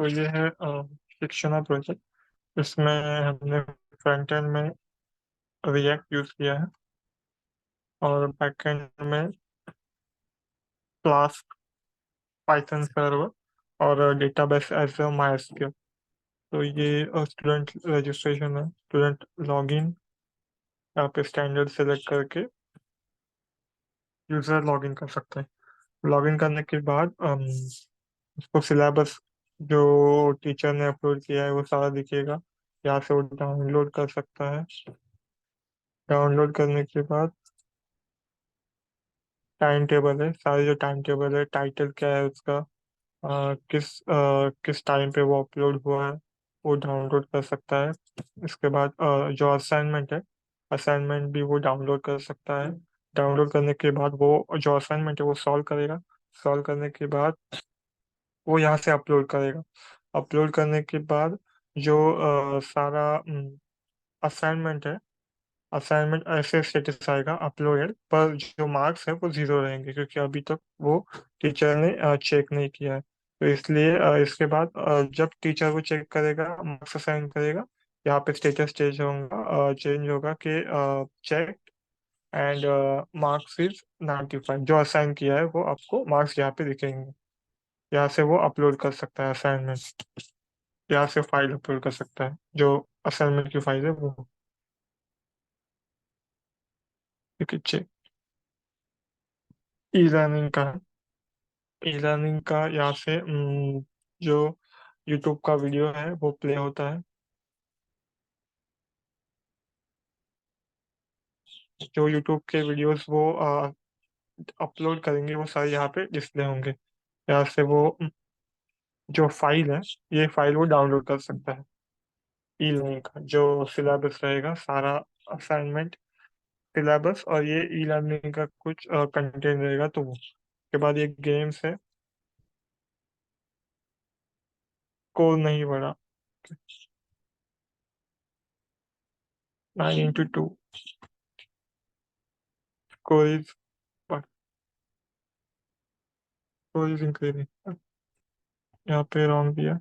तो ये है शिक्षणा प्रोजेक्ट। इसमें हमने फ्रंट एंड में रिएक्ट यूज किया है और बैक एंड में फ्लास्क, पाइथन सर्वर और डेटाबेस एज MySQL। तो ये स्टूडेंट रजिस्ट्रेशन है, स्टूडेंट लॉगिन। यहाँ पे स्टैंडर्ड सेलेक्ट करके यूजर लॉगिन कर सकते हैं। लॉगिन करने के बाद उसको सिलेबस जो टीचर ने अपलोड किया है वो सारा दिखेगा। यहाँ से वो डाउनलोड कर सकता है। डाउनलोड करने के बाद टाइम टेबल है, सारे जो टाइम टेबल है, टाइटल क्या है उसका, किस टाइम पे वो अपलोड हुआ है, वो डाउनलोड कर सकता है। इसके बाद जो असाइनमेंट है, असाइनमेंट भी वो डाउनलोड कर सकता है। डाउनलोड करने के बाद वो जो असाइनमेंट है वो सॉल्व करेगा। सॉल्व करने के बाद वो यहाँ से अपलोड करेगा। अपलोड करने के बाद जो सारा असाइनमेंट है, असाइनमेंट ऐसे स्टेटस आएगा अपलोडेड, पर जो मार्क्स है वो 0 रहेंगे क्योंकि अभी तक वो टीचर ने चेक नहीं किया है। तो इसलिए इसके बाद जब टीचर वो चेक करेगा, मार्क्स असाइन करेगा, यहाँ पे स्टेटस चेंज होगा, चेंज होगा कि चेक एंड मार्क्स इज 95। जो असाइन किया है वो आपको मार्क्स यहाँ पे दिखेंगे। यहाँ से वो अपलोड कर सकता है असाइनमेंट। यहाँ से फाइल अपलोड कर सकता है, जो असाइनमेंट की फाइल है वो। चेक ई लर्निंग का है। ई लर्निंग का यहाँ से जो यूट्यूब का वीडियो है वो प्ले होता है। जो यूट्यूब के वीडियोस वो अपलोड करेंगे वो सारे यहाँ पे डिस्प्ले होंगे। यहाँ से वो जो फाइल है, ये फाइल वो डाउनलोड कर सकता है। ई लर्निंग का जो सिलेबस रहेगा, सारा असाइनमेंट, सिलेबस, और ये ई लर्निंग का कुछ कंटेंट रहेगा, तो वो के बाद ये गेम्स है। स्कोर नहीं बढ़ा। 9 into 2 score is score is increasing. यहाँ पे रॉन्ग दिया।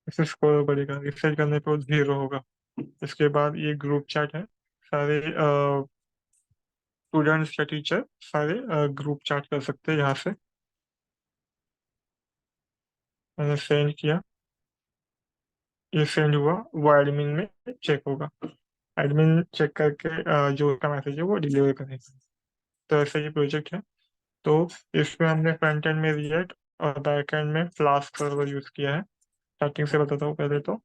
इससे स्कोर बढ़ेगा, रिसेट करने पे वो 0 होगा। इसके बाद ये ग्रुप चैट है। सारे स्टूडेंट्स या टीचर सारे ग्रुप चैट कर सकते हैं यहाँ से। मैंने सेंड किया, ये सेंड हुआ, वो एडमिन में चेक होगा। एडमिन चेक करके जो उसका मैसेज है वो डिलीवर करेगा। तो ऐसा ये प्रोजेक्ट है। तो इसमें हमने फ्रंट एंड में रिएक्ट और बैक एंड में फ्लास्क सर्वर यूज किया है। स्टार्टिंग से बताता हूँ पहले तो।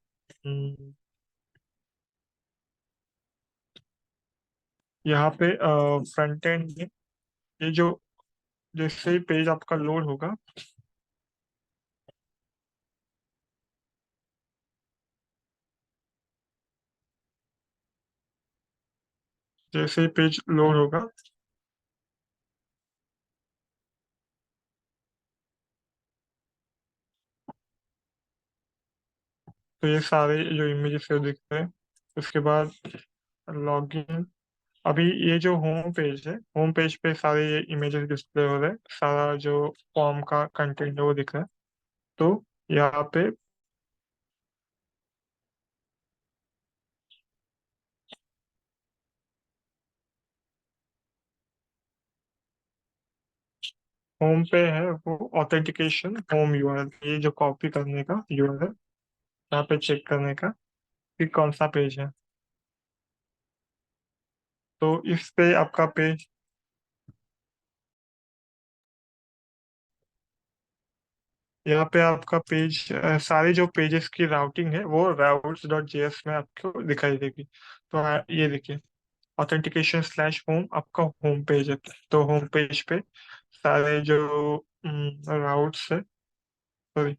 यहाँ पे फ्रंट एंड में ये जो जैसे ही पेज आपका लोड होगा, जैसे ही पेज लोड होगा, तो ये सारे जो इमेजेस है दिख रहे हैं। उसके बाद लॉगिन। अभी ये जो होम पेज है, होम पेज पे सारे ये इमेजेस डिस्प्ले हो रहे हैं, सारा जो फॉर्म का कंटेंट है वो दिख रहा है। तो यहाँ पे होम पे है वो ऑथेंटिकेशन होम यूआरएल, ये जो कॉपी करने का यूआरएल, यहाँ पे चेक करने का कि कौन सा पेज है। तो इस पे आपका पेज, यहाँ पे आपका पेज, सारे जो पेजेस की राउटिंग है वो routes.js में आपको दिखाई देगी। तो ये देखिए, ऑथेंटिकेशन/होम आपका होम पेज है। तो होम पेज पे सारे जो राउट्स है, सॉरी,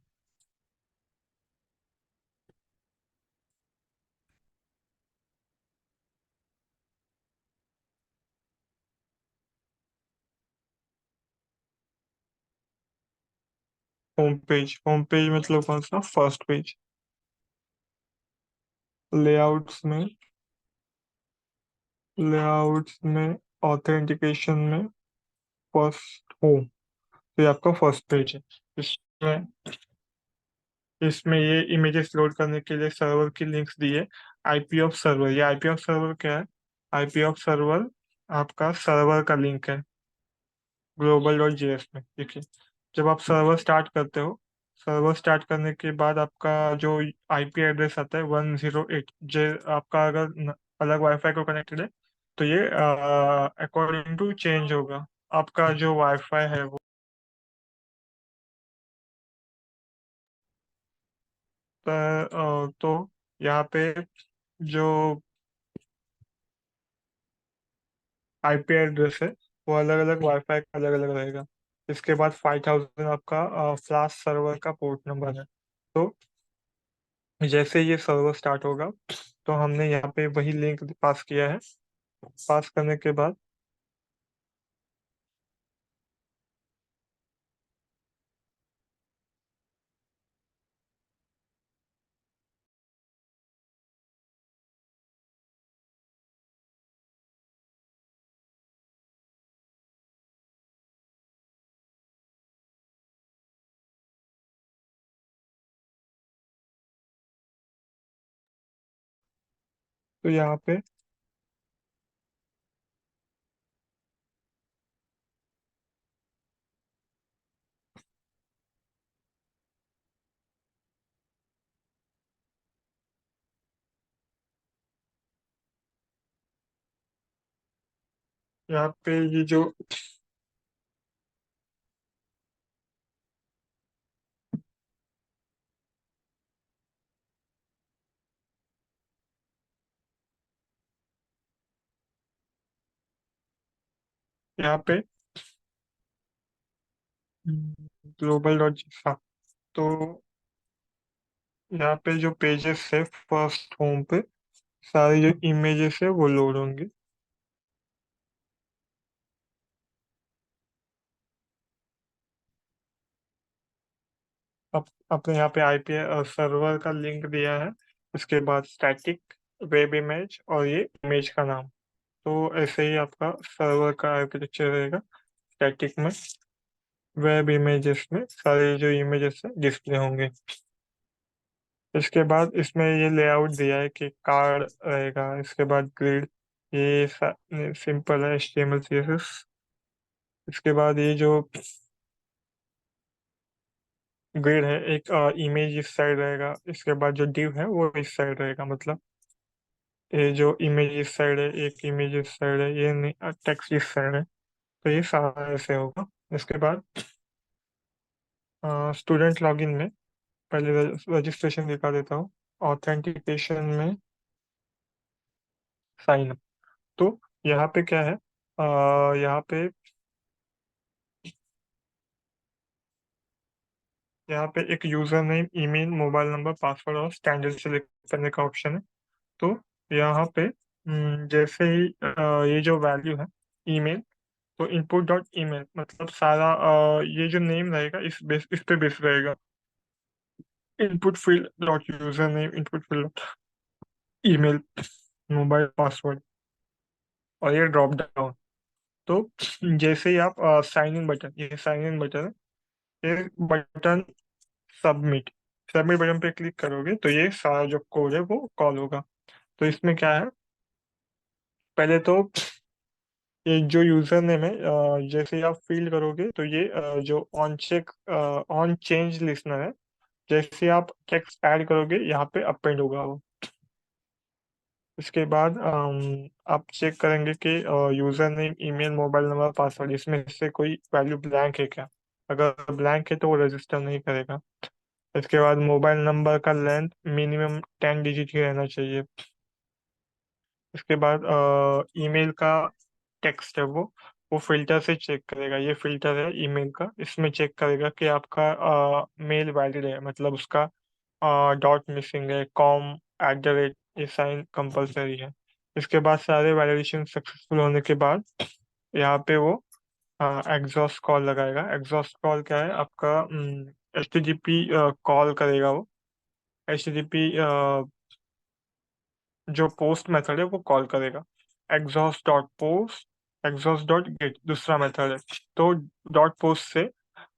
होम पेज मतलब कौन सा, फर्स्ट पेज। लेआउट्स में, लेआउट्स में ऑथेंटिकेशन में फर्स्ट होम। तो ये आपका फर्स्ट पेज है। इसमें इसमें ये इमेजेस लोड करने के लिए सर्वर की लिंक्स दी है। आईपी ऑफ सर्वर, ये आईपी ऑफ सर्वर क्या है? आईपी ऑफ सर्वर आपका सर्वर का लिंक है ग्लोबल डॉट जेएस में। देखिए, जब आप सर्वर स्टार्ट करते हो, सर्वर स्टार्ट करने के बाद आपका जो आईपी एड्रेस आता है 108, जो आपका अगर अलग वाईफाई को कनेक्टेड है तो ये अकॉर्डिंग टू चेंज होगा। आपका जो वाईफाई है वो तो यहाँ पे जो आईपी एड्रेस है वो अलग अलग वाईफाई का अलग अलग रहेगा। इसके बाद 5000 आपका फ्लाश सर्वर का पोर्ट नंबर है। तो जैसे ये सर्वर स्टार्ट होगा तो हमने यहाँ पे वही लिंक पास किया है। पास करने के बाद तो यहाँ पे ये जो यहाँ पे ग्लोबल डॉट, हाँ, तो यहाँ पे जो पेजेस है फर्स्ट होम पे सारी जो इमेजेस है वो लोड होंगे। अब अपने यहाँ पे आईपी सर्वर का लिंक दिया है। उसके बाद स्टैटिक वेब इमेज और ये इमेज का नाम। तो ऐसे ही आपका सर्वर का आर्किटेक्चर रहेगा। स्टैटिक में वेब इमेजेस में सारे जो इमेजेस है डिस्प्ले होंगे। इसके बाद इसमें ये लेआउट दिया है कि कार्ड रहेगा। इसके बाद ग्रिड, ये सिंपल है HTML CSS। इसके बाद ये जो ग्रिड है, एक इमेज इस साइड रहेगा। इसके बाद जो डिव है वो इस साइड रहेगा। मतलब ये जो इमेज इस साइड है, एक इमेज इस साइड है, ये नहीं, टेक्स्ट इस साइड है। तो ये सारा ऐसे होगा। इसके बाद स्टूडेंट लॉगिन में पहले रजिस्ट्रेशन दिखा देता हूँ। ऑथेंटिकेशन में साइन अप। तो यहाँ पे क्या है, यहाँ पे एक user name, email, mobile number, password और स्टैंडर्ड सेलेक्ट करने का ऑप्शन है। तो यहाँ पे जैसे ही ये जो वैल्यू है ईमेल, तो इनपुट डॉट ईमेल मतलब सारा ये जो नेम रहेगा इस पे बेस रहेगा। Input field dot user name, input field email, mobile password और ये ड्रॉप डाउन। तो जैसे ही आप साइन इन बटन, ये साइन इन बटन है, ये बटन सबमिट, सबमिट बटन पे क्लिक करोगे तो ये सारा जो कोड है वो कॉल होगा। तो इसमें क्या है, पहले तो ये जो यूजर नेम है जैसे ही आप फील करोगे तो ये जो ऑन चेंज लिसनर है, जैसे ही आप टेक्स्ट ऐड करोगे यहाँ पे अपेंड होगा वो। इसके बाद आप चेक करेंगे कि user name, email, mobile number, password इसमें से कोई वैल्यू ब्लैंक है क्या। अगर ब्लैंक है तो वो रजिस्टर नहीं करेगा। इसके बाद मोबाइल नंबर का लेंथ मिनिमम 10 डिजिट ही रहना चाहिए। इसके बाद ईमेल का टेक्स्ट है वो फिल्टर से चेक करेगा। ये फिल्टर है ईमेल का, इसमें चेक करेगा कि आपका मेल वैलिड है, मतलब उसका डॉट मिसिंग है, कॉम, @ ये साइन कंपलसरी है। इसके बाद सारे वैलिडेशन सक्सेसफुल होने के बाद यहाँ पे वो एग्जॉस्ट कॉल लगाएगा। एग्जॉस्ट कॉल क्या है आपका, HTTP कॉल करेगा वो। HTTP जो पोस्ट मेथड है वो कॉल करेगा। Exhaust dot post, exhaust dot gate दूसरा मेथड है। तो डॉट पोस्ट से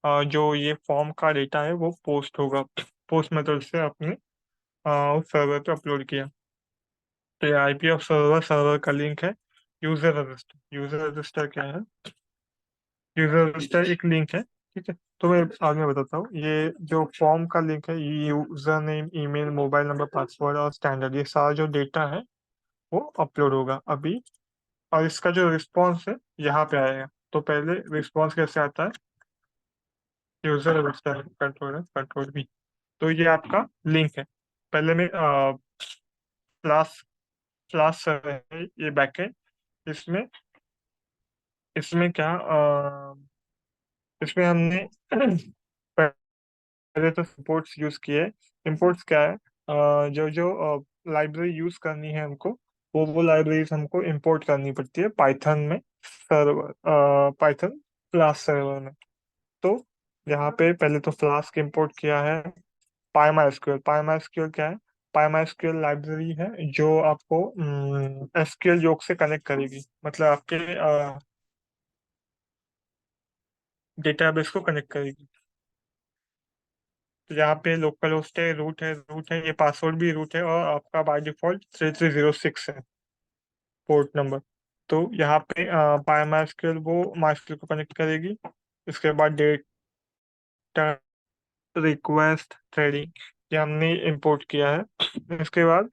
जो ये फॉर्म का डेटा है वो पोस्ट होगा, पोस्ट मेथड से आपने उस सर्वर पे अपलोड किया। तो ये आईपी ऑफ सर्वर, सर्वर का लिंक है। यूजर रजिस्टर, यूजर रजिस्टर क्या है? यूजर रजिस्टर एक लिंक है, ठीक है। तो मैं आगे बताता हूँ। ये जो फॉर्म का लिंक है, user name, email, mobile number, password और स्टैंडर्ड, ये सारा जो डेटा है वो अपलोड होगा अभी। और इसका जो रिस्पॉन्स है यहाँ पे आएगा। तो पहले रिस्पॉन्स कैसे आता है? यूजर रजिस्टर कंट्रोल है, कंट्रोल भी। तो ये आपका लिंक है। पहले में क्लास क्लास है ये बैकएंड। इसमें इसमें क्या इसमें हमने पहले तो इंपोर्ट्स यूज किए। इंपोर्ट्स क्या है? जो जो लाइब्रेरी यूज करनी है हमको, वो लाइब्रेरीज हमको इंपोर्ट करनी पड़ती है पाइथन में, सर्वर, पाइथन क्लास सर्वर में। तो यहाँ पे पहले तो फ्लास्क इंपोर्ट किया है। पाईमाइस्क्यूएल, पाईमाइस्क्यूएल क्या है? पाईमाइस्क्यूएल लाइब्रेरी है जो आपको एसक्यूएल योग से कनेक्ट करेगी, मतलब आपके डेटाबेस को कनेक्ट करेगी। तो यहाँ पे लोकल होस्ट है, रूट है, ये पासवर्ड भी रूट है, और आपका बाय डिफॉल्ट 3306 है पोर्ट नंबर। तो यहाँ पे पाईमाइस्क्यूएल वो माइस्क्यूएल को कनेक्ट करेगी। इसके बाद डेटा रिक्वेस्ट थ्रेडिंग, ये हमने इंपोर्ट किया है। इसके बाद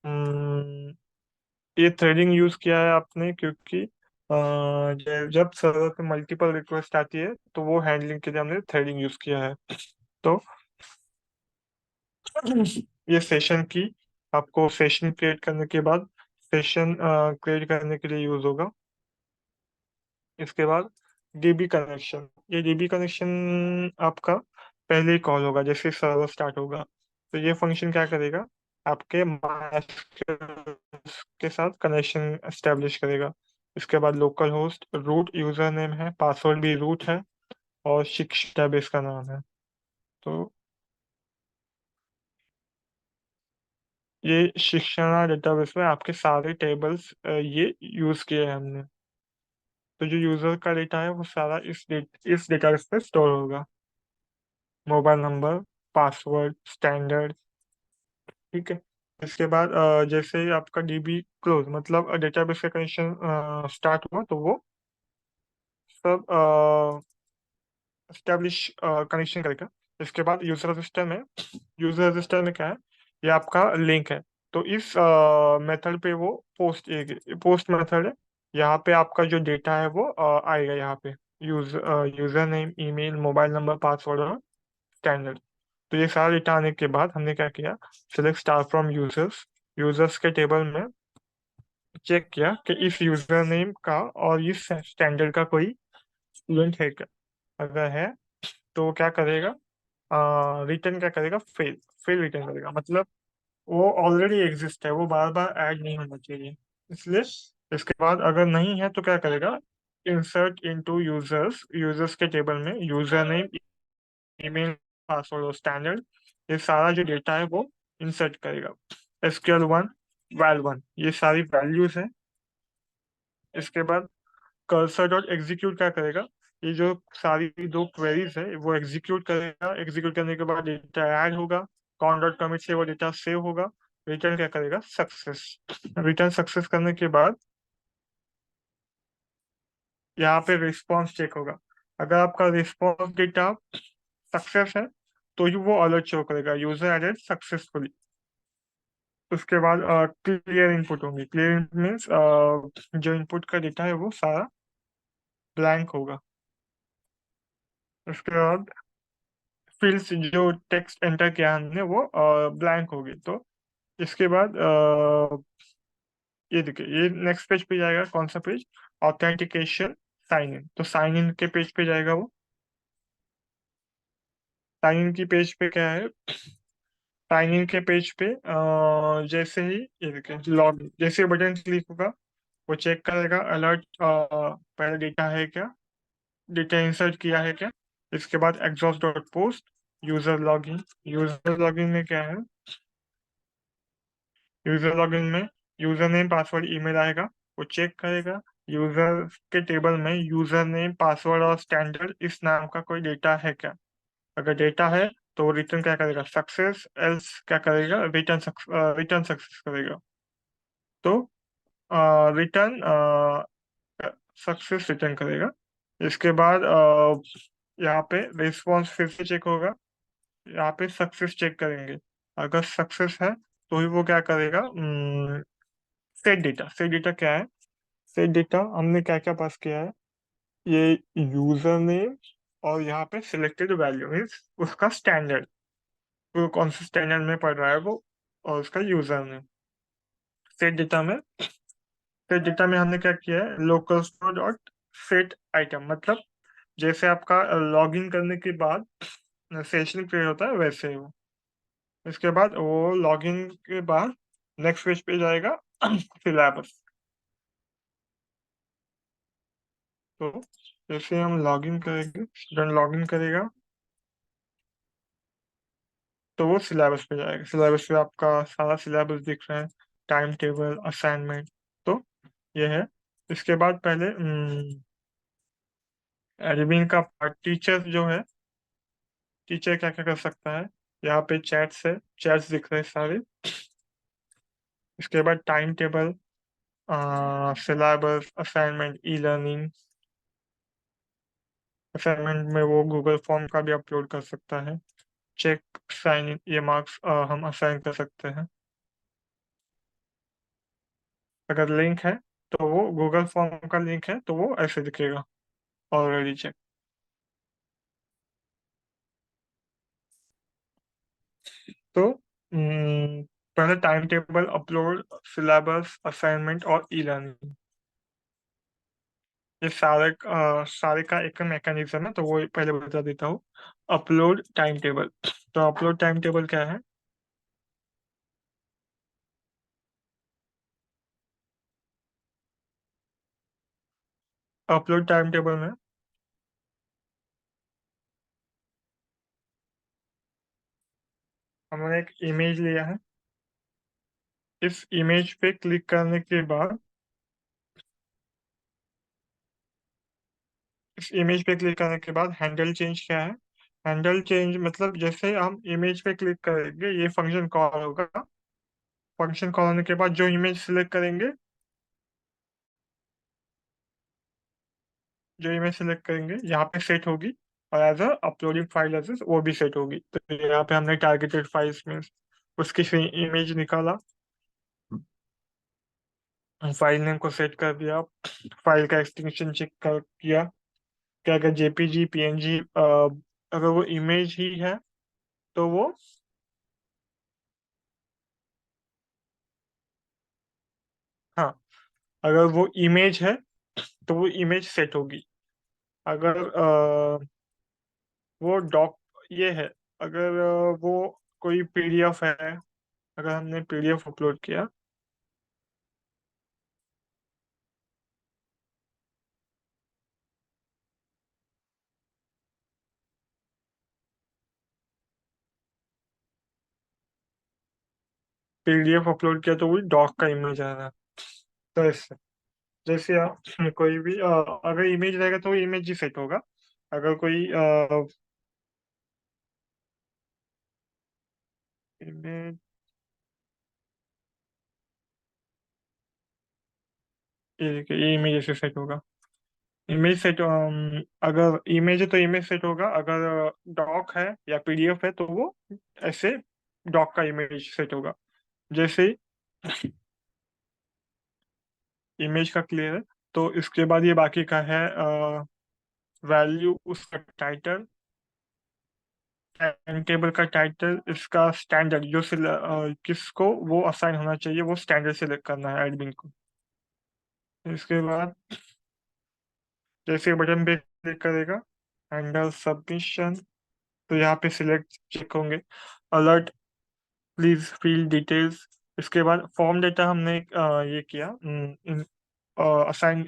हम्म, ये थ्रेडिंग यूज किया है आपने क्योंकि जब सर्वर पे मल्टीपल रिक्वेस्ट आती है तो वो हैंडलिंग के लिए हमने थ्रेडिंग यूज किया है। तो ये सेशन की, आपको सेशन क्रिएट करने के बाद सेशन क्रिएट करने के लिए यूज होगा। इसके बाद डीबी कनेक्शन, ये डीबी कनेक्शन आपका पहले ही कॉल होगा जैसे सर्वर स्टार्ट होगा। तो ये फंक्शन क्या करेगा? आपके MySQL के साथ कनेक्शन एस्टेब्लिश करेगा। इसके बाद local host, root user name है, पासवर्ड भी रूट है, और शिक्षा डेटाबेस का नाम है। तो ये शिक्षण डेटाबेस में आपके सारे टेबल्स ये यूज किए हैं हमने। तो जो यूजर का डेटा है वो सारा इस डेटाबेस पे स्टोर होगा। मोबाइल नंबर, पासवर्ड, स्टैंडर्ड, ठीक है। इसके बाद जैसे ही आपका डीबी क्लोज, मतलब डेटाबेस का कनेक्शन स्टार्ट हुआ, तो वो सब स्टैब्लिश कनेक्शन करेगा। इसके बाद यूजर रजिस्टर में क्या है? ये आपका लिंक है। तो इस मेथड पे वो पोस्ट मेथड है। यहाँ पे आपका जो डेटा है वो आएगा यहाँ पे। User name, email, mobile number, password और स्टैंडर्ड। तो ये सारा डेटा आने के बाद हमने क्या किया? Select star from users, users के टेबल में चेक किया कि इस यूजर नेम का और इस स्टैंडर्ड का कोई स्टूडेंट है क्या। अगर है तो वो क्या करेगा? रिटर्न क्या करेगा? फेल। फेल रिटर्न करेगा, मतलब वो ऑलरेडी एग्जिस्ट है, वो बार बार ऐड नहीं होना चाहिए, इसलिए। इसके बाद अगर नहीं है तो क्या करेगा? इंसर्ट इनटू यूजर्स, यूजर्स के टेबल में यूजर नेम, ईमेल, पासवर्ड और स्टैंडर्ड, ये सारा जो डेटा है वो इंसर्ट करेगा। SQL1, val1, ये सारी वैल्यूज है। इसके बाद कर्सर डॉट एग्जीक्यूट क्या करेगा? ये जो सारी दो क्वेरीज है वो एग्जीक्यूट करेगा। एग्जीक्यूट करने के बाद डेटा ऐड होगा। कॉन डॉट कमिट से वो डेटा सेव होगा। रिटर्न क्या करेगा? सक्सेस। रिटर्न सक्सेस करने के बाद यहाँ पे रिस्पॉन्स चेक होगा। अगर आपका रिस्पॉन्स डेटा सक्सेस है तो ही वो अलर्ट शो करेगा, यूजर एडेड सक्सेसफुली। उसके बाद क्लियर इनपुट होंगी। क्लियर इनपुट मीन्स जो इनपुट का डेटा है वो सारा ब्लैंक होगा। उसके बाद फील्ड्स, जो टेक्स्ट एंटर किया हमने वो ब्लैंक होगी। तो इसके बाद ये देखिए, ये नेक्स्ट पेज पे जाएगा। कौन सा पेज? Authentication, sign in. तो साइन इन के पेज पे जाएगा वो। साइन इन की पेज पे क्या है? साइन इन के पेज पे जैसे ही ये देखिए लॉग, जैसे बटन क्लिक होगा वो चेक करेगा अलर्ट, पहले डेटा है क्या, डेटा इंसर्ट किया है क्या। इसके बाद exhaust dot post user login. User login में क्या है? यूजर लॉगिन में यूजर नेम, पासवर्ड, ईमेल आएगा, वो चेक करेगा। यूजर के टेबल में यूजर नेम पासवर्ड और स्टैंडर्ड इस नाम का कोई डेटा है क्या? अगर डेटा है तो वो रिटर्न क्या करेगा? सक्सेस। एल्स क्या करेगा? रिटर्न सक्सेस करेगा। तो रिटर्न सक्सेस रिटर्न करेगा। इसके बाद यहाँ पे रिस्पॉन्स फिर से चेक होगा। यहाँ पे सक्सेस चेक करेंगे। अगर सक्सेस है तो ही वो क्या करेगा? Set data. सेट डेटा क्या है? सेट डेटा हमने क्या क्या पास किया है? ये यूजर नेम और यहाँ पे सिलेक्टेड वैल्यू मीन्स उसका स्टैंडर्ड, वो कौन से स्टैंडर्ड में पढ़ रहा है वो, और उसका यूजर नेम। सेट डेटा में सेट डेटा में हमने क्या किया है? Local store dot set item, मतलब जैसे आपका लॉगिन करने के बाद सेशन क्रिएट होता है वैसे ही वो। इसके बाद वो लॉगिन के बाद नेक्स्ट पेज पे जाएगा सिलेबस। तो जैसे हम लॉगिन करेंगे, स्टूडेंट लॉगिन करेगा तो वो सिलेबस पे जाएगा। सिलेबस पे आपका सारा सिलेबस दिख रहा है, टाइम टेबल, असाइनमेंट। तो ये है। इसके बाद पहले एडमिन का पार्ट, टीचर जो है, टीचर क्या क्या कर सकता है? यहाँ पे चैट्स है, चैट्स दिख रहे हैं सारे। इसके बाद time table, syllabus, assignment, e learning. Assignment में वो गूगल फॉर्म का भी अपलोड कर सकता है। चेक, साइन इन, ये मार्क्स हम असाइन कर सकते हैं। अगर लिंक है तो वो गूगल फॉर्म का लिंक है तो वो ऐसे दिखेगा, ऑलरेडी चेक। तो पहले time table upload, syllabus, assignment और ई लर्निंग, ये सारे का एक मैकेनिज्म है, तो वो पहले बता देता हूँ। Upload time table. तो अपलोड टाइम टेबल क्या है? अपलोड टाइम टेबल में हमने एक इमेज लिया है। इस इमेज पे क्लिक करने के बाद, इस इमेज पे क्लिक करने के बाद हैंडल चेंज क्या है? हैंडल चेंज मतलब जैसे हम इमेज पे क्लिक करेंगे ये फंक्शन कॉल होगा। फंक्शन कॉल होने के बाद जो इमेज सिलेक्ट करेंगे, जो इमेज सेलेक्ट करेंगे यहाँ पे सेट होगी, और as a uploading file as वो भी सेट होगी। तो यहाँ पे हमने टारगेटेड फाइल्स में उसकी इमेज निकाला, फाइल नेम को सेट कर दिया, फाइल का एक्सटेंशन चेक कर किया, क्या अगर जेपीजी, पीएनजी, अगर वो इमेज ही है तो वो, हाँ, अगर वो इमेज है तो वो इमेज सेट होगी। अगर वो डॉक ये है, अगर वो कोई पीडीएफ है, अगर हमने पीडीएफ अपलोड किया, पीडीएफ अपलोड किया तो वो डॉक का इमेज आ रहा है। तो ऐसे जैसे आप कोई भी अगर इमेज रहेगा तो इमेज ही सेट होगा। अगर कोई इमेज, ये देखिए ये इमेज ऐसे सेट होगा। इमेज सेट, अगर इमेज है तो इमेज सेट होगा, अगर डॉक है या पीडीएफ है तो वो ऐसे डॉक का इमेज सेट होगा। जैसे इमेज का क्लियर है, तो इसके बाद ये बाकी का है वैल्यू, उसका टाइटल, टाइम टेबल का टाइटल, इसका स्टैंडर्ड जो किसको वो असाइन होना चाहिए वो स्टैंडर्ड सेलेक्ट करना है एडमिन को। इसके बाद जैसे बटन पे क्लिक करेगा, हैंडल सबमिशन, तो यहाँ पे सिलेक्ट चेक होंगे, अलर्ट, प्लीज फिल डिटेल्स। इसके बाद फॉर्म डेटा हमने ये किया, असाइन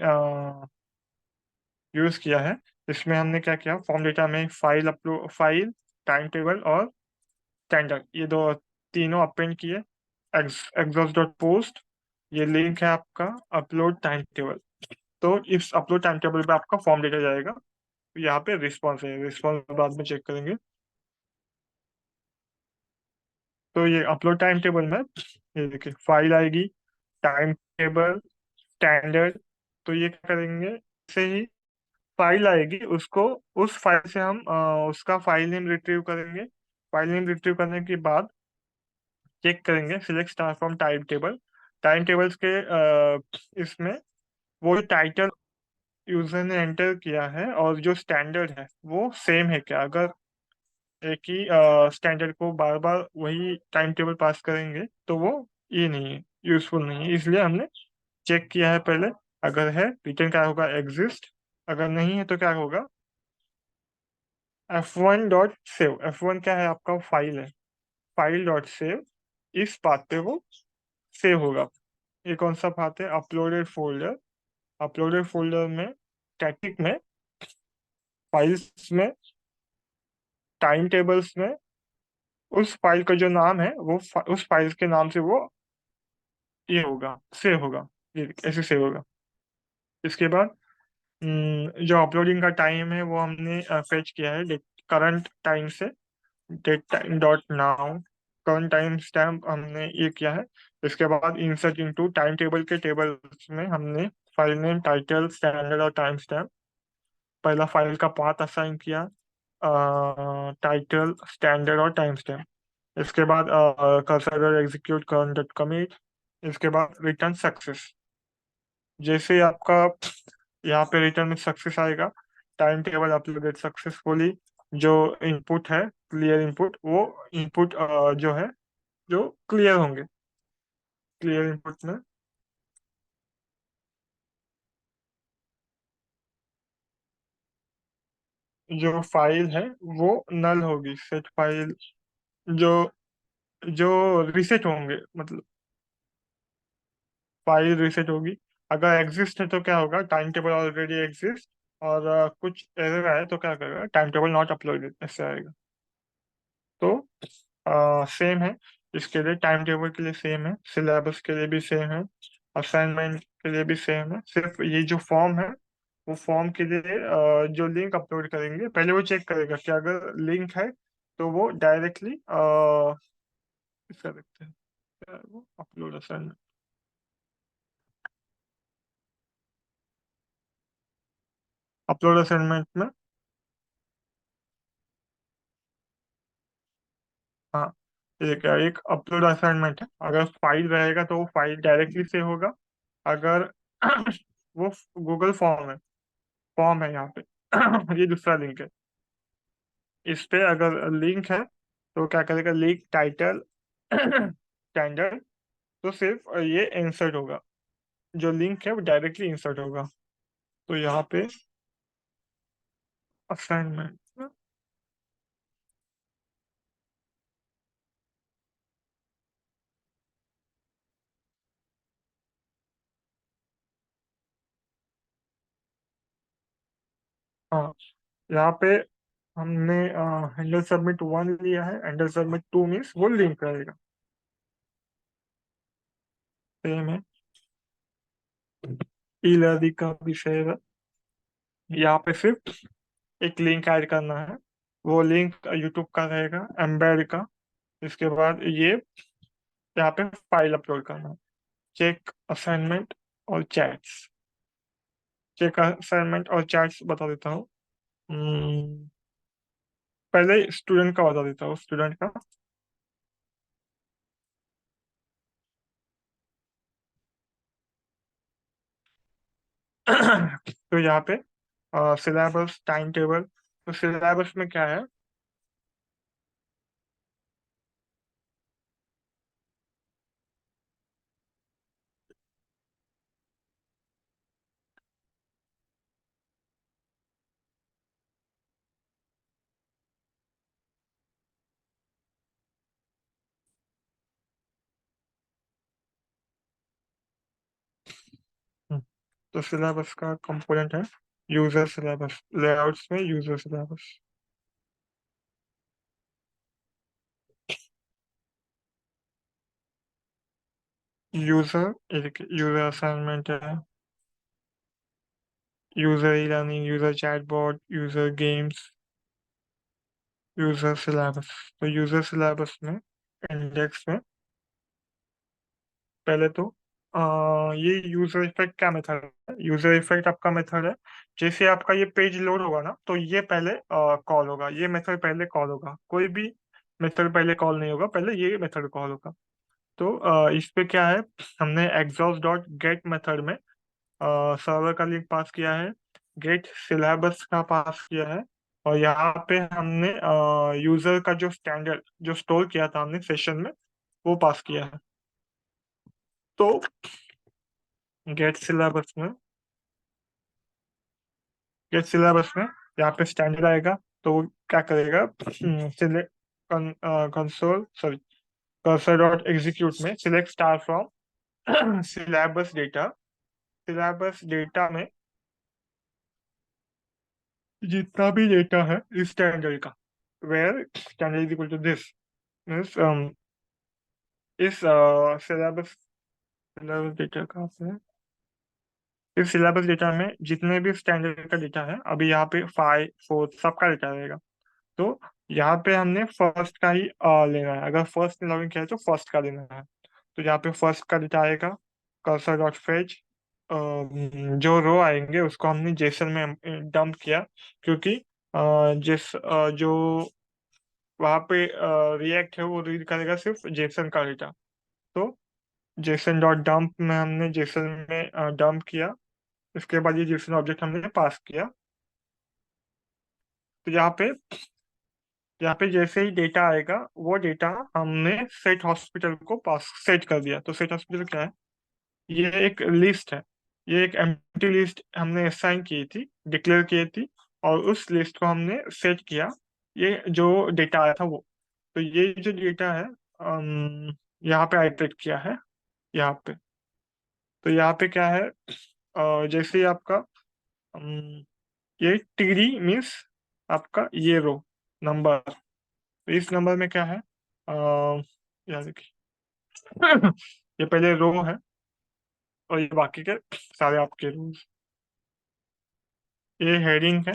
यूज किया है। इसमें हमने क्या किया? फॉर्म डेटा में file upload, file, time table और स्टैंडर्ड, ये दो तीनों अपेंड किए। एग्जॉस्ट डॉट पोस्ट, ये लिंक है आपका अपलोड टाइम टेबल। तो इस अपलोड टाइम टेबल पे आपका फॉर्म डेटा जाएगा। यहाँ पे रिस्पॉन्स है, रिस्पॉन्स बाद में चेक करेंगे। तो ये अपलोड टाइम टेबल में ये देखिए फाइल आएगी, टाइम टेबल, स्टैंडर्ड। तो ये क्या करेंगे, से ही फाइल आएगी, उसको उस फाइल से हम उसका फाइल नेम रिट्रीव करेंगे। फाइल नेम रिट्रीव करने के बाद चेक करेंगे, select star from time table. Time tables के इसमें वो टाइटल यूजर ने एंटर किया है और जो स्टैंडर्ड है वो सेम है क्या। अगर एक ही स्टैंडर्ड को बार बार वही टाइम टेबल पास करेंगे तो वो ये नहीं है, यूजफुल नहीं है, इसलिए हमने चेक किया है पहले। अगर है रिटर्न क्या होगा, एग्जिस्ट। अगर नहीं है तो क्या होगा, f1 डॉट सेव। f1 क्या है, आपका फाइल है, फाइल डॉट सेव। इस पाथ पे वो सेव होगा। ये कौन सा पाथ है, अपलोडेड फोल्डर। अपलोडेड फोल्डर में स्टैटिक में, फाइल्स में, टाइम टेबल्स में उस फाइल का जो नाम है वो उस फाइल के नाम से वो ये होगा, सेव होगा। ये ऐसे सेव होगा। इसके बाद जो अपलोडिंग का टाइम है वो हमने फेच किया है करंट टाइम से, date time dot now. Current time stamp हमने ये किया है। इसके बाद इंसर्ट इनटू टाइम टेबल के टेबल्स में हमने फाइल नेम, टाइटल, स्टैंडर्ड और टाइम स्टैम्प, पहला फाइल का पाथ असाइन किया, टाइटल, स्टैंडर्ड और टाइम स्टैम्प। इसके बाद cursor execute current dot commit. इसके बाद रिटर्न सक्सेस। जैसे ही आपका यहाँ पे रिटर्न में सक्सेस आएगा, टाइम टेबल अपलोडेड सक्सेसफुली, जो इनपुट है क्लियर इनपुट, वो इनपुट जो है जो क्लियर होंगे। क्लियर इनपुट में जो फाइल है वो नल होगी, सेट फाइल जो जो रिसेट होंगे, मतलब फाइल रिसेट होगी। अगर एग्जिस्ट है तो क्या होगा, टाइम टेबल ऑलरेडी एग्जिस्ट। और कुछ एरर आए तो क्या करेगा, टाइम टेबल नॉट अपलोडेड ऐसे आएगा। तो सेम है, इसके लिए टाइम टेबल के लिए सेम है, सिलेबस के लिए भी सेम है, असाइनमेंट के लिए भी सेम है। सिर्फ ये जो फॉर्म है, वो फॉर्म के लिए जो लिंक अपलोड करेंगे पहले वो चेक करेगा कि अगर लिंक है तो वो डायरेक्टली इसका देखते हैं क्या है वो, अपलोड असाइनमेंट। अपलोड असाइनमेंट में हाँ, ये क्या, एक अपलोड असाइनमेंट है। अगर फाइल रहेगा तो वो फाइल डायरेक्टली से होगा। अगर वो गूगल फॉर्म है, फॉर्म है यहाँ पे ये दूसरा लिंक है। इस पे अगर लिंक है तो क्या करेगा, लिंक टाइटल स्टैंडर्ड, तो सिर्फ ये इंसर्ट होगा, जो लिंक है वो डायरेक्टली इंसर्ट होगा। तो यहाँ पे असाइनमेंट, हाँ, यहाँ पे हमने हैंडल सबमिट 1 लिया है, हैंडल सबमिट 2 मीन्स वो लिंक रहेगा। सेम है, ई लर्निंग का विषय है। यहाँ पे सिर्फ एक लिंक ऐड करना है, वो लिंक यूट्यूब का रहेगा, एम्बेड का। इसके बाद ये यहाँ पे फाइल अपलोड करना है। चेक असाइनमेंट और चैट्स। चेक असाइनमेंट और चैट्स बता देता हूँ। पहले स्टूडेंट का बता देता हूँ, स्टूडेंट का। तो यहाँ पे सिलेबस, टाइम टेबल। तो सिलेबस में क्या है, हम्म, तो सिलेबस का कंपोनेंट है यूजर सिलेबस, लेआउट्स में यूजर सिलेबस। यूजर, एक यूजर असाइनमेंट है, user e learning, user chatbot, user games, user syllabus. तो यूजर सिलेबस में इंडेक्स में पहले तो ये यूजर इफेक्ट का मेथड है। यूजर इफेक्ट आपका मेथड है, जैसे आपका ये पेज लोड होगा ना, तो ये पहले कॉल होगा, ये मेथड पहले कॉल होगा। कोई भी मेथड पहले कॉल नहीं होगा, पहले ये मेथड कॉल होगा। तो इस पे क्या है, हमने एग्जॉस्ट डॉट गेट मेथड में सर्वर का लिंक पास किया है, गेट सिलेबस का पास किया है, और यहाँ पे हमने यूजर का जो स्टैंडर्ड जो स्टोर किया था हमने सेशन में, वो पास किया है। तो गेट सिलेबस में गेट सिलेबस में यहाँ पे स्टैंडर्ड आएगा, तो वो क्या करेगा, select console sorry cursor dot execute में select star from syllabus data. Syllabus data में जितना भी डेटा है इस स्टैंडर्ड का, where standard is equal to this, means इस सिलेबस सिलेबस डेटा का है, इस सिलेबस डेटा में जितने भी स्टैंडर्ड का डेटा है, अभी यहाँ पे 5 4 सबका डेटा रहेगा। तो यहाँ पे हमने फर्स्ट का ही लेना है, अगर फर्स्ट ने लॉगिन किया है तो फर्स्ट का लेना है। तो यहाँ पे फर्स्ट का डेटा आएगा, कर्सर डॉट फेच, जो रो आएंगे उसको हमने जेसन में डंप किया, क्योंकि जो वहाँ पे रिएक्ट है वो रीड करेगा सिर्फ जेसन का डेटा। तो जेसन डॉट डंप में हमने जेसन में डंप किया, इसके बाद ये जेसन ऑब्जेक्ट हमने पास किया। तो यहाँ पे जैसे ही डेटा आएगा, वो डेटा हमने सेट हॉस्पिटल को पास सेट कर दिया। तो सेट हॉस्पिटल क्या है, ये एक लिस्ट है, ये एक एम्प्टी लिस्ट हमने असाइन की थी, डिक्लेयर की थी, और उस लिस्ट को हमने सेट किया, ये जो डेटा आया था वो। तो ये जो डेटा है, यहाँ पे आइटरेट किया है यहाँ पे। तो यहाँ पे क्या है, जैसे ही आपका ये टीडी मीन्स आपका ये रो नंबर। तो इस नंबर में क्या है, याद देखिए ये पहले रो है, और ये बाकी के सारे आपके रोज। ये हेडिंग है।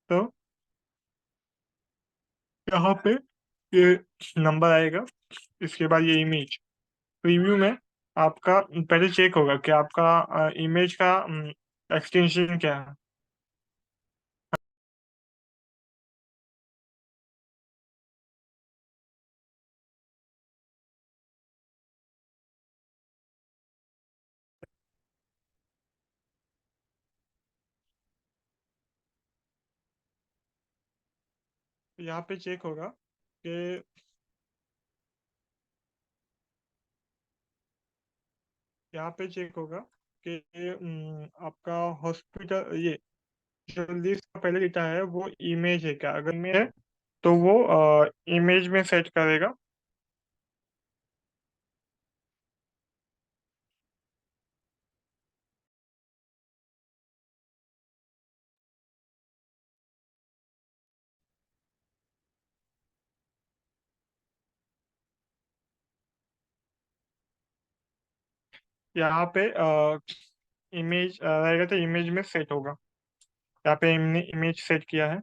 तो यहाँ पे ये नंबर आएगा, इसके बाद ये इमेज। प्रीव्यू में आपका पहले चेक होगा कि आपका इमेज का एक्सटेंशन क्या है। तो यहाँ पे चेक होगा कि यहाँ पे चेक होगा कि आपका हॉस्पिटल, ये जो लिस्ट का पहले डेटा है वो इमेज है क्या, अगर इमेज है तो वो इमेज में सेट करेगा। यहाँ पे इमेज रहेगा तो इमेज में सेट होगा। यहाँ पे हमने इमेज सेट किया है।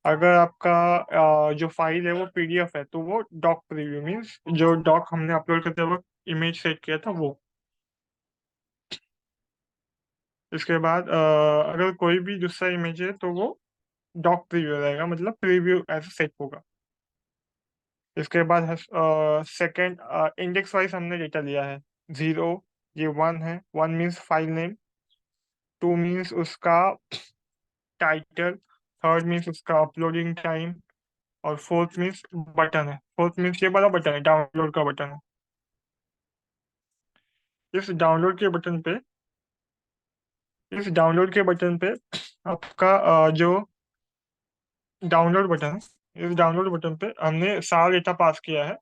अगर आपका जो फाइल है वो पीडीएफ है, तो वो डॉक प्रीव्यू मीन्स जो डॉक हमने अपलोड करते वक्त इमेज सेट किया था वो। इसके बाद अगर कोई भी दूसरा इमेज है तो वो डॉक प्रीव्यू रहेगा, मतलब प्रीव्यू ऐसे सेट होगा। इसके बाद सेकंड इंडेक्स वाइज हमने डेटा लिया है। 0, ये 1 है, 1 मीन्स फाइल नेम, 2 मीन्स उसका टाइटल, थर्ड मीन्स उसका अपलोडिंग टाइम, और फोर्थ मीन्स बटन है। फोर्थ मीन्स ये वाला बटन है, डाउनलोड का बटन है। इस डाउनलोड के बटन पे इस डाउनलोड के बटन पे आपका जो डाउनलोड बटन है, इस डाउनलोड बटन पे हमने सारा डेटा पास किया है।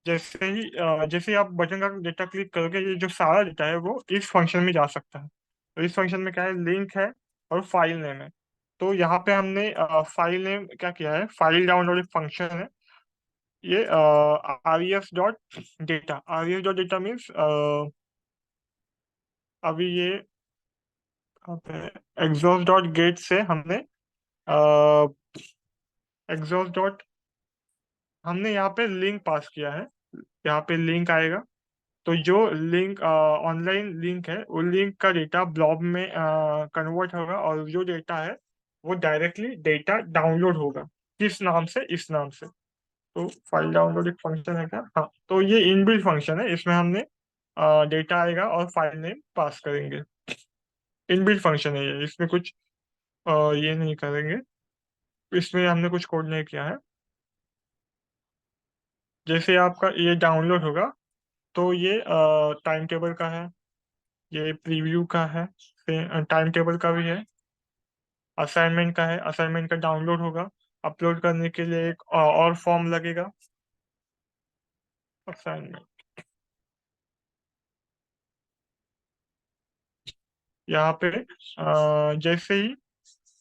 जैसे ही आप बटन का डेटा क्लिक करोगे, ये जो सारा डेटा है वो इस फंक्शन में जा सकता है। तो इस फंक्शन में क्या है, लिंक है और फाइल नेम है। तो यहाँ पे हमने फाइल नेम क्या किया है, फाइल डाउनलोड एक फंक्शन है, ये res.data, res.data मीन्स अभी ये यहाँ पे एग्जॉस्ट डॉट गेट से हमने एग्जॉस्ट डॉट हमने यहाँ पे लिंक पास किया है। यहाँ पे लिंक आएगा, तो जो लिंक ऑनलाइन लिंक है वो लिंक का डेटा ब्लॉब में कन्वर्ट होगा, और जो डेटा है वो डायरेक्टली डेटा डाउनलोड होगा। किस नाम से? इस नाम से। तो फाइल डाउनलोड एक फंक्शन है क्या? हाँ, तो ये इनबिल्ट फंक्शन है, इसमें हमने डेटा आएगा और फाइल नेम पास करेंगे। इनबिल्ट फंक्शन है ये, इसमें कुछ ये नहीं करेंगे, इसमें हमने कुछ कोड नहीं किया है। जैसे आपका ये डाउनलोड होगा, तो ये टाइम टेबल का है, ये प्रीव्यू का है, टाइम टेबल का भी है, असाइनमेंट का है। असाइनमेंट का डाउनलोड होगा, अपलोड करने के लिए एक और फॉर्म लगेगा, असाइनमेंट। यहाँ पे जैसे ही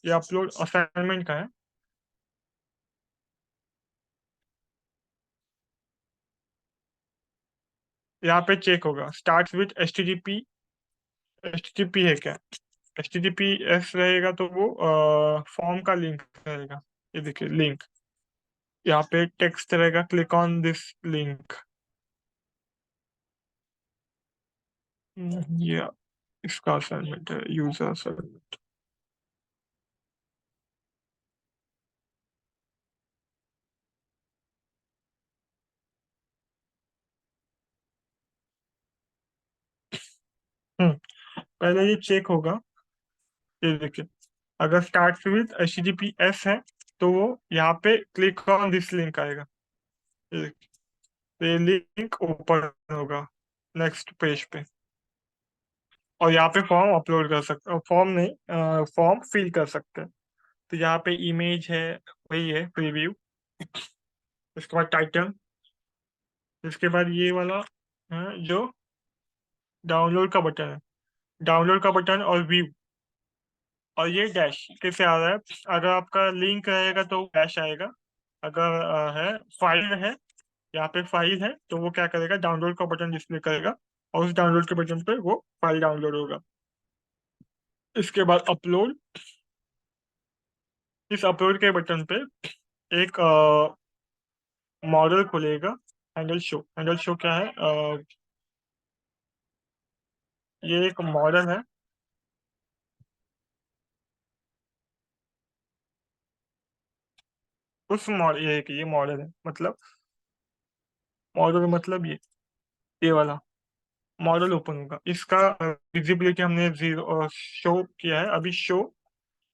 ये अपलोड असाइनमेंट का है, यहाँ पे चेक होगा स्टार्ट विथ HTTP। HTTP है क्या? HTTPS रहेगा तो वो फॉर्म का लिंक रहेगा। ये देखिए लिंक, यहाँ पे टेक्स्ट रहेगा, क्लिक ऑन दिस लिंक। ये इसका असाइनमेंट है, यूजर असाइनमेंट। हम्म पहले ये चेक होगा। ये देखिए, अगर स्टार्ट विद HTTPS है तो वो यहाँ पे क्लिक ऑन दिस लिंक आएगा। ये देखिए, तो ये लिंक ओपन होगा नेक्स्ट पेज पे, और यहाँ पे फॉर्म अपलोड कर सकते, फॉर्म नहीं, फॉर्म फिल कर सकते हैं। तो यहाँ पे इमेज है, वही है प्रीव्यू। उसके बाद टाइटल, इसके बाद ये वाला जो डाउनलोड का बटन है, डाउनलोड का बटन और व्यू, और ये डैश कैसे आ रहा है? अगर आपका लिंक रहेगा तो डैश आएगा। अगर है फाइल है, यहाँ पे फाइल है, तो वो क्या करेगा, डाउनलोड का बटन डिस्प्ले करेगा, और उस डाउनलोड के बटन पे वो फाइल डाउनलोड होगा। इसके बाद अपलोड, इस अपलोड के बटन पे एक मॉडल खुलेगा, हैंडल शो। हैंडल शो क्या है? ये एक मॉडल है। उस मॉडल, ये है कि ये मॉडल है, मतलब मॉडल मतलब ये वाला मॉडल ओपन होगा। इसका विजिबिलिटी हमने जीरो शो किया है अभी। शो,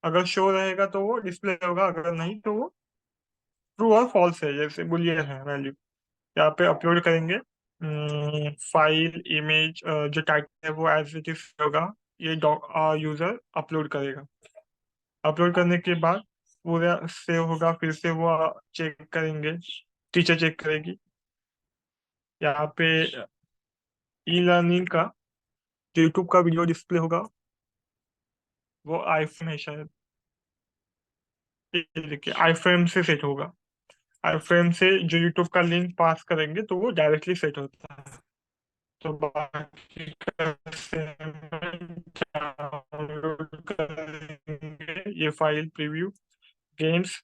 अगर शो रहेगा तो वो डिस्प्ले होगा, अगर नहीं तो वो ट्रू और फॉल्स है, जैसे बुलियन है वैल्यू। यहाँ पे अपलोड करेंगे फाइल इमेज, जो टाइटल है वो एज इट इज होगा। ये यूजर अपलोड करेगा। अपलोड करने के बाद पूरा सेव होगा, फिर से वो चेक करेंगे, टीचर चेक करेगी। यहाँ पे ई लर्निंग का जो यूट्यूब का वीडियो डिस्प्ले होगा, वो आईफ्रेम है शायद। ये देखिए आईफ्रेम से सेट होगा। आईफ्रेम से जो यूट्यूब का लिंक पास करेंगे तो वो डायरेक्टली सेट होता है। तो बाकी का डाउनलोड करेंगे, ये फाइल प्रीव्यू गेम्स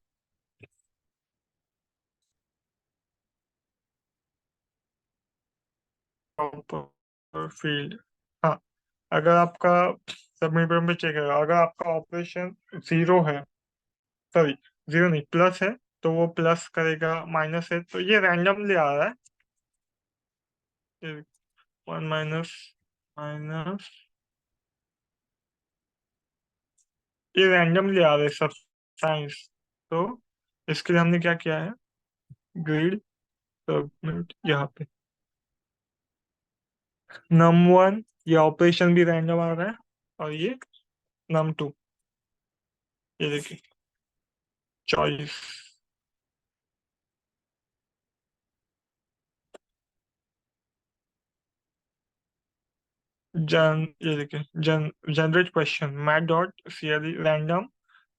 फील्ड। हाँ, अगर आपका सबमिट बटन पे चेक है, अगर आपका ऑपरेशन जीरो है, सॉरी जीरो नहीं प्लस है, तो वो प्लस करेगा, माइनस है तो ये रैंडमली आ रहा है, वन माइनस माइनस, ये रैंडमली आ रहे सब साइंस। तो इसके लिए हमने क्या किया है, ग्रिड सबमिट यहाँ पे num1, ये ऑपरेशन भी रैंडम आ रहा है, और ये num2, ये देखिए चॉइस। ये देखिए generate question math dot CLE random,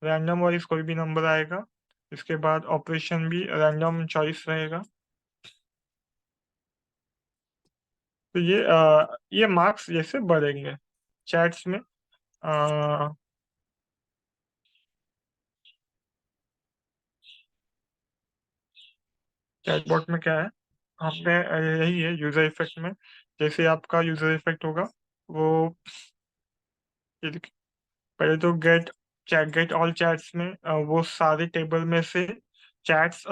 random wise कोई भी नंबर आएगा। इसके बाद ऑपरेशन भी रैंडम चॉइस रहेगा। तो ये मार्क्स जैसे बढ़ेंगे चैट्स में। चैटबॉट में क्या है, हमने यही है यूजर इफेक्ट में। जैसे आपका यूजर इफेक्ट होगा वो, ये देखिए, पहले तो गेट ऑल चैट्स में वो सारे टेबल में से चैट्स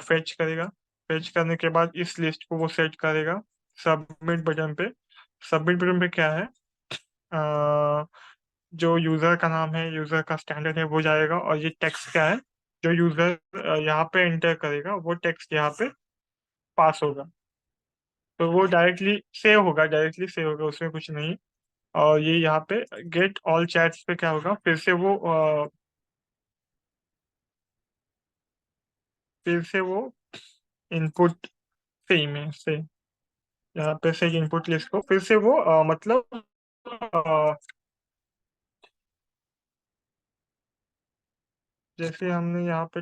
फेच करेगा। फेच करने के बाद इस लिस्ट को वो सेट करेगा सबमिट बटन पे। सबमिट बटन पे क्या है, अ, जो यूजर का नाम है, यूजर का स्टैंडर्ड है, वो जाएगा। और ये टेक्स्ट क्या है, जो यूजर यहाँ पे एंटर करेगा वो टेक्स्ट यहाँ पे पास होगा। तो वो डायरेक्टली सेव होगा, उसमें कुछ नहीं। और ये यहाँ पे गेट ऑल चैट्स पे क्या होगा, फिर से वो इनपुट सेम है से, यहाँ पे से इनपुट लिस्ट को फिर से वो मतलब जैसे हमने यहाँ पे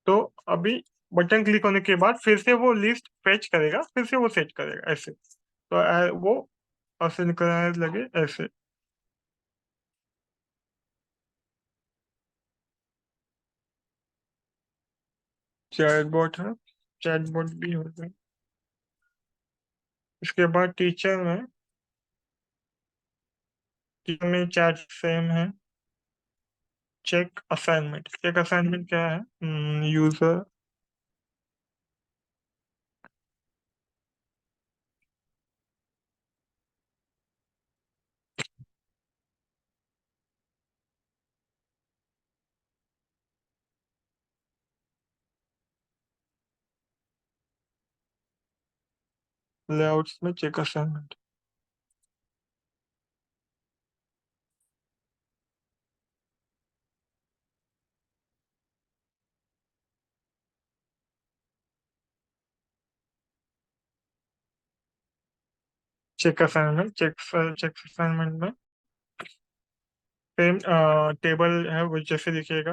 तो अभी बटन क्लिक होने के बाद फिर से वो लिस्ट फेच करेगा, फिर से वो सेट करेगा ऐसे। तो वो ऐसे निकलने लगे ऐसे। चैटबॉट है, चैटबॉट भी हो गया। इसके बाद टीचर में चैट सेम है। चेक असाइनमेंट क्या है, यूजर लेआउट्स में चेक असाइनमेंट। चेक असाइनमेंट में सेम टेबल है वो जैसे दिखेगा।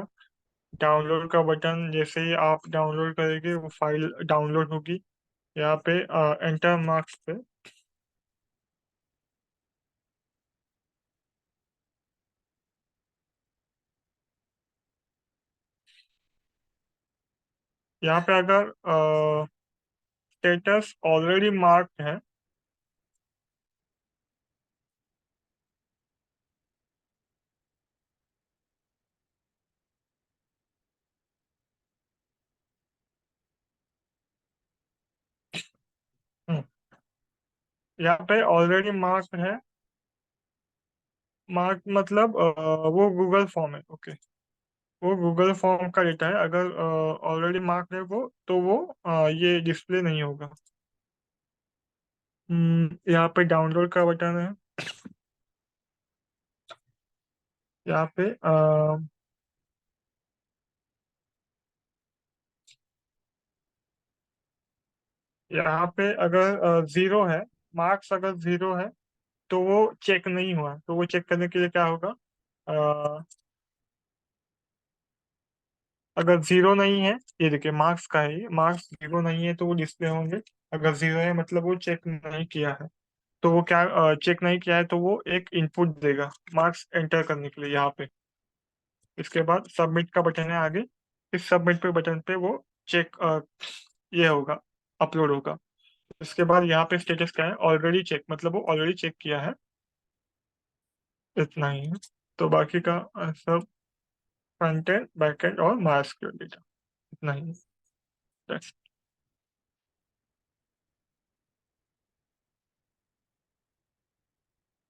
डाउनलोड का बटन जैसे ही आप डाउनलोड करेंगे वो फाइल डाउनलोड होगी। यहाँ पे एंटर मार्क्स पे, यहाँ पे अगर स्टेटस ऑलरेडी मार्क्ड है। हम्म, यहाँ पे ऑलरेडी मार्क्ड है। मार्क मतलब वो गूगल फॉर्म है, ओके। वो गूगल फॉर्म का डेटा है, अगर ऑलरेडी मार्क्ड है वो, तो वो ये डिस्प्ले नहीं होगा। यहाँ पे डाउनलोड का बटन है। यहाँ पे अगर जीरो है, मार्क्स अगर जीरो है तो वो चेक नहीं हुआ। तो वो चेक करने के लिए क्या होगा, अ, अगर जीरो नहीं है, ये देखिए मार्क्स का है, ये मार्क्स जीरो नहीं है तो वो डिस्प्ले होंगे। अगर जीरो है मतलब वो चेक नहीं किया है। तो वो क्या, चेक नहीं किया है तो वो एक इनपुट देगा मार्क्स एंटर करने के लिए यहाँ पे। इसके बाद सबमिट का बटन है आगे। इस सबमिट पे बटन पे वो चेक ये होगा, अपलोड होगा। इसके बाद यहाँ पे स्टेटस क्या है, ऑलरेडी चेक, मतलब वो ऑलरेडी चेक किया है। इतना ही है। तो बाकी का सब फ्रंट एंड बैक एंड और माइस्क्यूएल डेटा, इतना ही है। That's